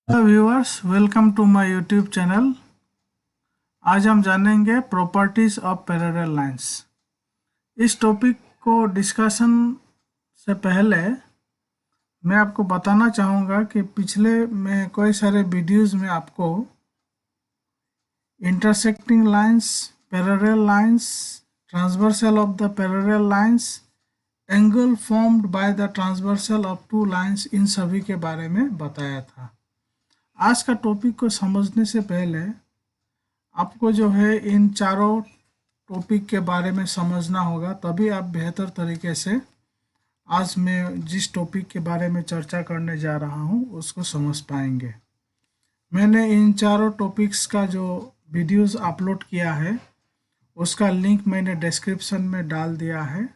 Hello viewers, welcome to my YouTube channel. आज हम जानेंगे प्रॉपर्टीज ऑफ पैरेलल लाइंस। इस टॉपिक को डिस्कशन से पहले मैं आपको बताना चाहूँगा कि पिछले में कई सारे वीडियोस में आपको intersecting lines, parallel lines, transversal of the parallel lines, angle formed by the transversal of two lines, इन सभी के बारे में बताया था। आज का टॉपिक को समझने से पहले आपको जो है इन चारों टॉपिक के बारे में समझना होगा, तभी आप बेहतर तरीके से आज मैं जिस टॉपिक के बारे में चर्चा करने जा रहा हूँ उसको समझ पाएंगे। मैंने इन चारों टॉपिक्स का जो वीडियोस अपलोड किया है उसका लिंक मैंने डिस्क्रिप्शन में डाल दिया है।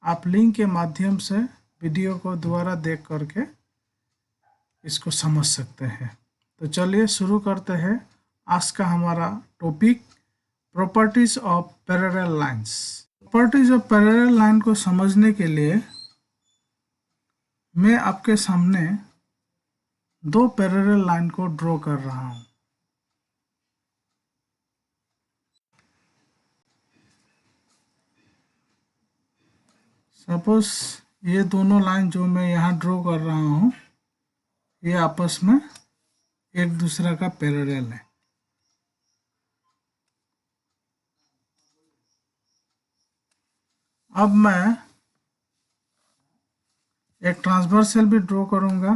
आप लिंक के माध्यम से वीडियो को दोबारा देख करके इसको समझ सकते हैं। तो चलिए शुरू करते हैं आज का हमारा topic, properties of parallel lines. Properties of parallel line को समझने के लिए मैं आपके सामने दो पैरेलल लाइन को ड्रॉ कर रहा हूं। सपोज ये दोनों लाइन जो मैं यहाँ ड्रॉ कर रहा हूँ ये आपस में एक दूसरे का पैरेलल है। अब मैं एक ट्रांसवर्सल भी ड्रॉ करूँगा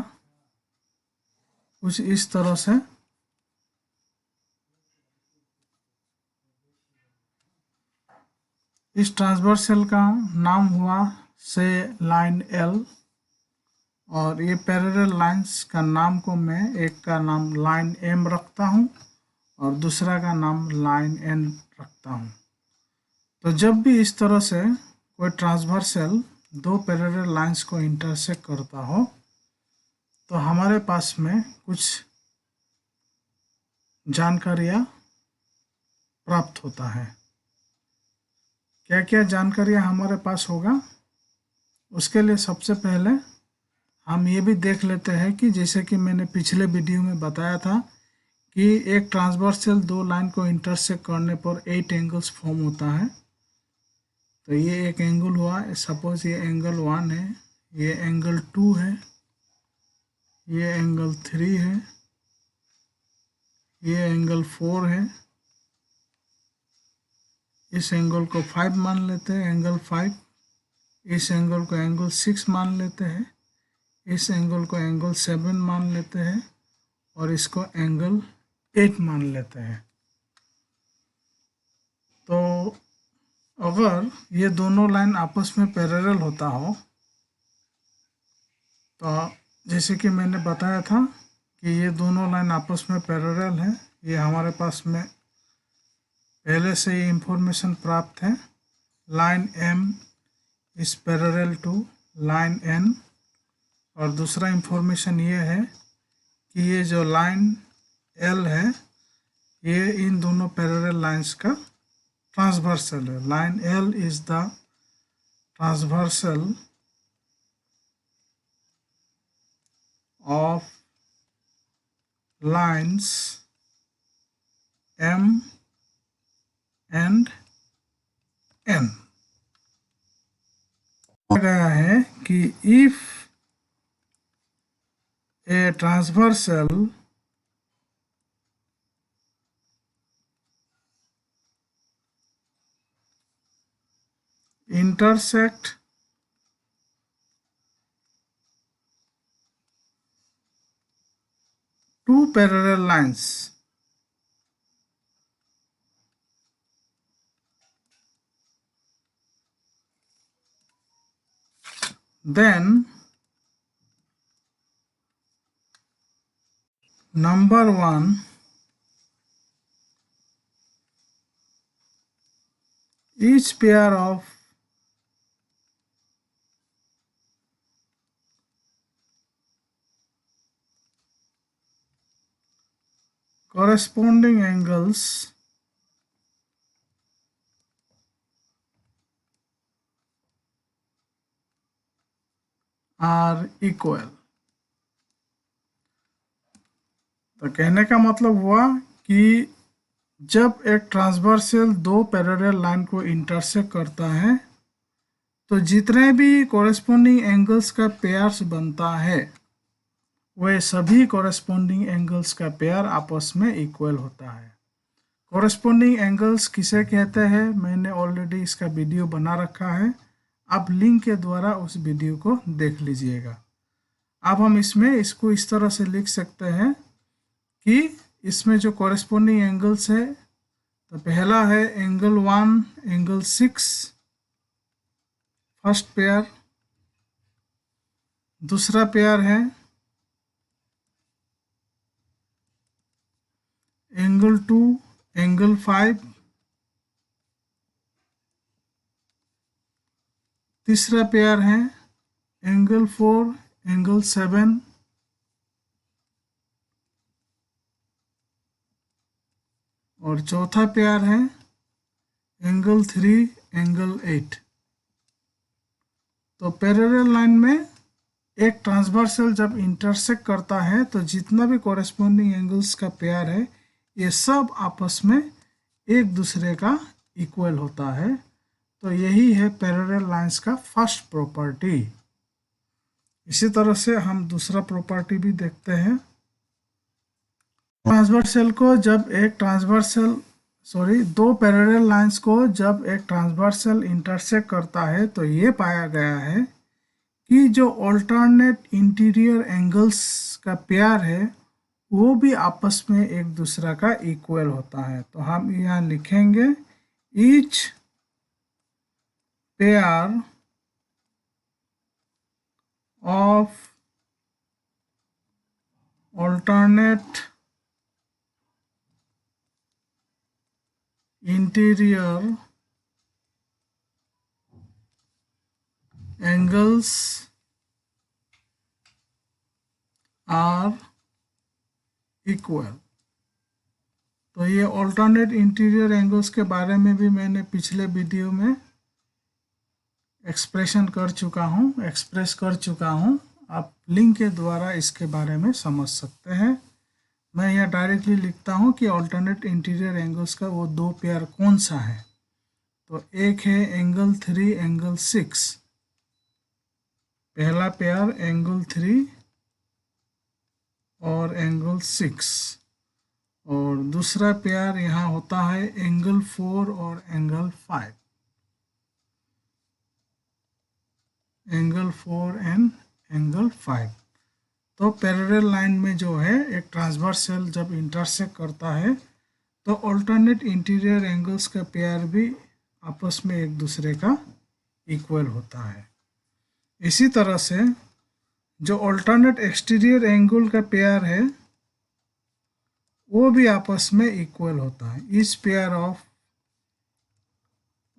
कुछ इस तरह से। इस ट्रांसवर्सल का नाम हुआ से लाइन एल, और ये पैरेलल लाइंस का नाम को मैं एक का नाम लाइन एम रखता हूँ और दूसरा का नाम लाइन एन रखता हूँ। तो जब भी इस तरह से कोई ट्रांसवर्सल दो पैरेलल लाइंस को इंटरसेक्ट करता हो तो हमारे पास में कुछ जानकारियाँ प्राप्त होता है। क्या क्या जानकारियाँ हमारे पास होगा, उसके लिए सबसे पहले हम ये भी देख लेते हैं कि जैसे कि मैंने पिछले वीडियो में बताया था कि एक ट्रांसवर्सल दो लाइन को इंटरसेक्ट करने पर 8 एंगल्स फॉर्म होता है। तो ये एक एंगल हुआ, सपोज ये एंगल 1 है, ये एंगल 2 है, ये एंगल 3 है, ये एंगल 4 है। इस एंगल को 5 मान लेते हैं, एंगल 5। इस एंगल को एंगल 6 मान लेते हैं, इस एंगल को एंगल 7 मान लेते हैं और इसको एंगल 8 मान लेते हैं। तो अगर ये दोनों लाइन आपस में पैरेलल होता हो तो जैसे कि मैंने बताया था कि ये दोनों लाइन आपस में पैरेलल है, ये हमारे पास में पहले से ही इंफॉर्मेशन प्राप्त है। Line m is parallel to line n, और दूसरा इंफॉर्मेशन ये है कि ये जो लाइन एल है ये इन दोनों पैरेलल लाइंस का ट्रांसवर्सल है। Line l is the transversal of lines m and n. गया है कि if a transversal intersect two parallel lines, then number one, each pair of corresponding angles are equal. तो कहने का मतलब हुआ कि जब एक ट्रांसवर्सल दो पैरेलल लाइन को इंटरसेक्ट करता है तो जितने भी कॉरेस्पॉन्डिंग एंगल्स का पेयर्स बनता है वे सभी कॉरेस्पॉन्डिंग एंगल्स का पेयर आपस में इक्वल होता है। कॉरेस्पॉन्डिंग एंगल्स किसे कहते हैं मैंने ऑलरेडी इसका वीडियो बना रखा है, आप लिंक के द्वारा उस वीडियो को देख लीजिएगा। अब हम इसमें इसको इस तरह से लिख सकते हैं कि इसमें जो कॉरेस्पॉन्डिंग एंगल्स है तो पहला है एंगल 1 एंगल 6 फर्स्ट पेयर, दूसरा पेयर है एंगल 2 एंगल 5, तीसरा पेयर है एंगल 4 एंगल 7, और चौथा पेयर है एंगल 3 एंगल 8। तो पैरेलल लाइन में एक ट्रांसवर्सल जब इंटरसेक्ट करता है तो जितना भी कॉरेस्पॉन्डिंग एंगल्स का पेयर है ये सब आपस में एक दूसरे का इक्वल होता है। तो यही है पैरेलल लाइंस का फर्स्ट प्रॉपर्टी। इसी तरह से हम दूसरा प्रॉपर्टी भी देखते हैं। ट्रांसवर्सल को जब एक दो पैरेलल लाइंस को जब एक ट्रांसवर्सल इंटरसेक्ट करता है तो ये पाया गया है कि जो ऑल्टरनेट इंटीरियर एंगल्स का पेयर है वो भी आपस में एक दूसरा का इक्वल होता है। तो हम यहाँ लिखेंगे each pair of alternate interior angles are equal। तो ये alternate interior angles के बारे में भी मैंने पिछले वीडियो में एक्सप्रेस कर चुका हूँ, आप लिंक के द्वारा इसके बारे में समझ सकते हैं। मैं यहाँ डायरेक्टली लिखता हूँ कि ऑल्टरनेट इंटीरियर एंगल्स का वो दो पेयर कौन सा है। तो एक है एंगल 3 एंगल 6, पहला पेयर एंगल 3 और एंगल 6, और दूसरा पेयर यहाँ होता है एंगल 4 और एंगल 5, एंगल 4 एंड एंगल 5। तो पैरेलल लाइन में जो है एक ट्रांसवर्सल जब इंटरसेक्ट करता है तो ऑल्टरनेट इंटीरियर एंगल्स का पेयर भी आपस में एक दूसरे का इक्वल होता है। इसी तरह से जो ऑल्टरनेट एक्सटीरियर एंगल का पेयर है वो भी आपस में इक्वल होता है। इस pair of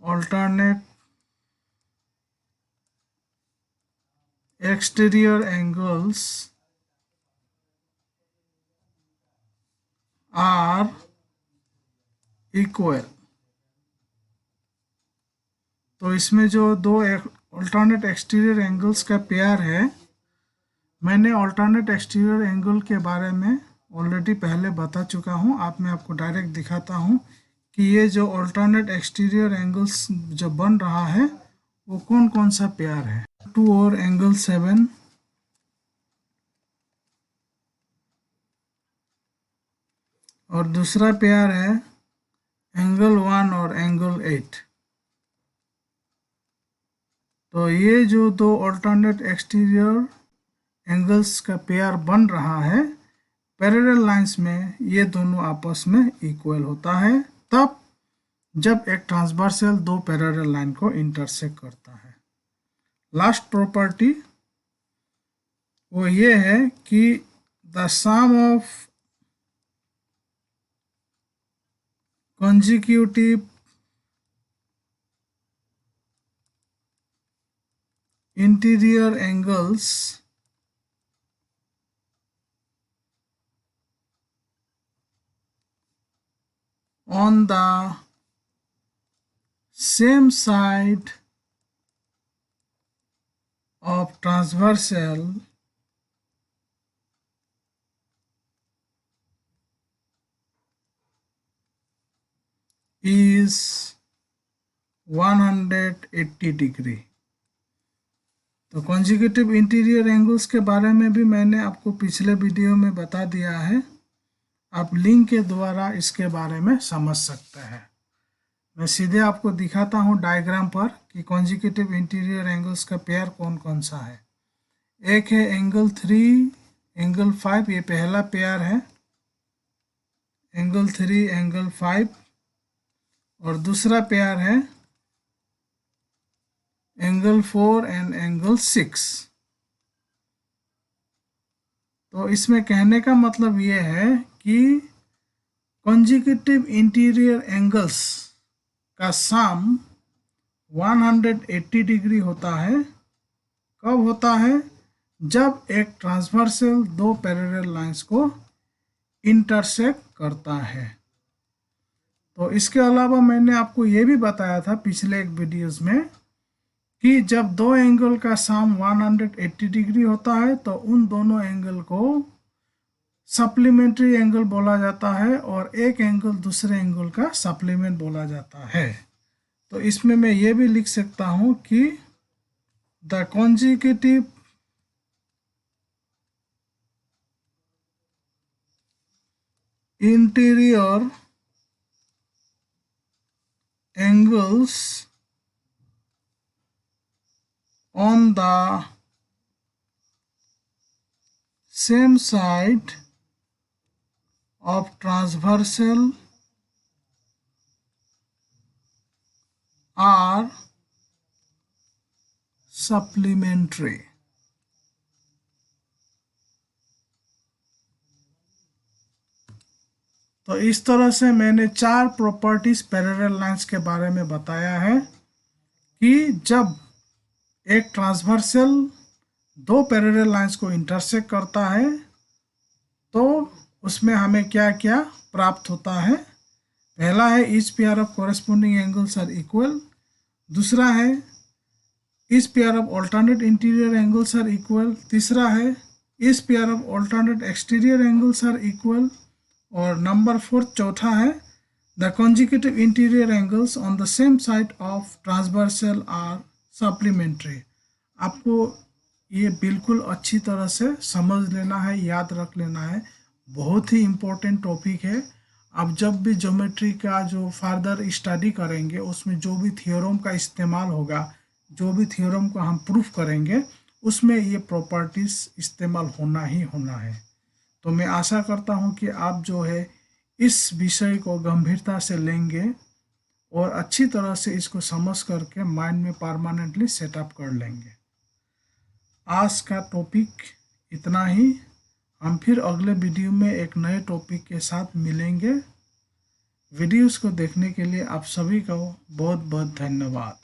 alternate exterior angles are equal. तो इसमें जो दो ऑल्टरनेट एक्सटीरियर एंगल्स का पेयर है, मैंने ऑल्टरनेट एक्सटीरियर एंगल के बारे में ऑलरेडी पहले बता चुका हूँ। आप मैं आपको डायरेक्ट दिखाता हूँ कि ये जो ऑल्टरनेट एक्सटीरियर एंगल्स जो बन रहा है वो कौन कौन सा पेयर है। 2 और एंगल 7, और दूसरा पेयर है एंगल 1 और एंगल 8। तो ये जो दो ऑल्टरनेट एक्सटीरियर एंगल्स का पेयर बन रहा है पैरेलल लाइंस में, ये दोनों आपस में इक्वल होता है तब जब एक ट्रांसवर्सल दो पैरेलल लाइन को इंटरसेक्ट करता है। लास्ट प्रॉपर्टी वो ये है कि the sum of consecutive interior angles on the same side of transversal is 180 degree. तो कॉन्जिक्यूटिव इंटीरियर एंगल्स के बारे में भी मैंने आपको पिछले वीडियो में बता दिया है, आप लिंक के द्वारा इसके बारे में समझ सकते हैं। मैं सीधे आपको दिखाता हूँ डायग्राम पर कि कॉन्जिक्यूटिव इंटीरियर एंगल्स का पेयर कौन कौन सा है। एक है एंगल 3, एंगल 5, ये पहला पेयर है, एंगल 3, एंगल 5, और दूसरा पेयर है एंगल 4 एंड एंगल 6। तो इसमें कहने का मतलब ये है कि कॉन्जिक्यूटिव इंटीरियर एंगल्स का सम 180 डिग्री होता है। कब होता है? जब एक ट्रांसवर्सल दो पैरेलल लाइंस को इंटरसेक्ट करता है। तो इसके अलावा मैंने आपको ये भी बताया था पिछले एक वीडियोस में कि जब दो एंगल का सम 180 डिग्री होता है तो उन दोनों एंगल को सप्लीमेंट्री एंगल बोला जाता है और एक एंगल दूसरे एंगल का सप्लीमेंट बोला जाता है। तो इसमें मैं ये भी लिख सकता हूँ कि the consecutive interior angles on the same side of transversal are supplementary। तो इस तरह से मैंने 4 प्रॉपर्टीज पैरेलल लाइंस के बारे में बताया है कि जब एक ट्रांसवर्सल दो पैरेलल लाइंस को इंटरसेक्ट करता है तो उसमें हमें क्या क्या प्राप्त होता है। पहला है each pair of corresponding angles are equal, दूसरा है each pair of alternate interior angles are equal, तीसरा है each pair of alternate exterior angles are equal, और नंबर 4 चौथा है the consecutive interior angles on the same side of transversal are supplementary. आपको ये बिल्कुल अच्छी तरह से समझ लेना है, याद रख लेना है, बहुत ही इम्पोर्टेंट टॉपिक है। आप जब भी ज्योमेट्री का जो फर्दर स्टडी करेंगे उसमें जो भी थ्योरम का इस्तेमाल होगा, जो भी थ्योरम को हम प्रूफ करेंगे उसमें ये प्रॉपर्टीज इस्तेमाल होना ही होना है। तो मैं आशा करता हूँ कि आप जो है इस विषय को गंभीरता से लेंगे और अच्छी तरह से इसको समझ करके माइंड में परमानेंटली सेटअप कर लेंगे। आज का टॉपिक इतना ही, हम फिर अगले वीडियो में एक नए टॉपिक के साथ मिलेंगे। वीडियोस को देखने के लिए आप सभी को बहुत बहुत धन्यवाद।